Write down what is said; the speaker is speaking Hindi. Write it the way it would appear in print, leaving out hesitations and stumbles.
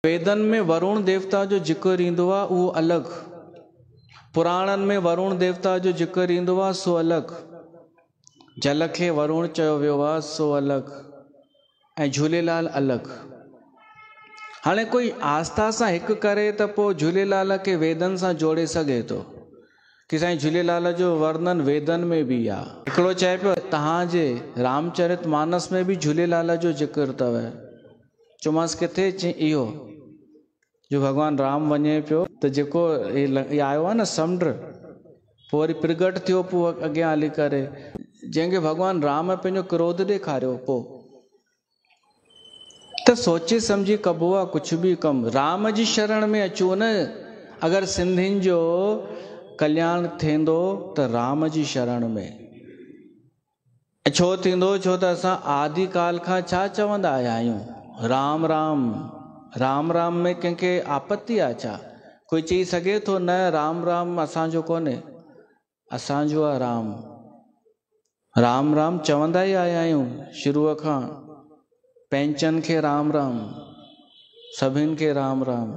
वेदन में वरुण देवता जो जिक्र ईंदो आहे उहो अलॻि, पुराणनि में वरुण देवता जो जिक्र ईंदो आहे सो अलॻि, जल खे वरुण चयो वियो आहे सो अलॻि, ऐं झूलेलाल अलॻि। हाणे कोई आस्था सां हिकु करे त पोइ झूलेलाल खे वेदन सां जोड़े सघे थो कि साईं झूलेलाल जो वर्णन वेदन में बि आहे। हिकिड़ो चए पियो तव्हांजे रामचरित मानस में बि झूलेलाल जो जिक्र अथव। चयोमांसि किथे? चई इहो जो भॻवानु राम वञे पियो त जेको इहो आयो आहे न समुंड, पोइ वरी प्रगट थियो पोइ अॻियां हली करे, जंहिंखे भॻवानु राम पंहिंजो क्रोध ॾेखारियो, पोइ त सोचे सम्झी कबो आहे कुझु बि कमु। राम जी शरण में अचो न। अगरि सिंधियुनि जो कल्याण थींदो त राम जी शरण में। छो थींदो? छो त असां आदि काल खां छा चवंदा आया आहियूं? राम राम। राम राम में कंहिंखे आपत्ति आहे छा? कोई चई सघे थो न राम राम असांजो कोन्हे? असांजो आहे राम। राम राम चवंदा ई आया आहियूं शुरूअ खां। पंहिंजनि खे राम राम, सभिनि खे राम राम।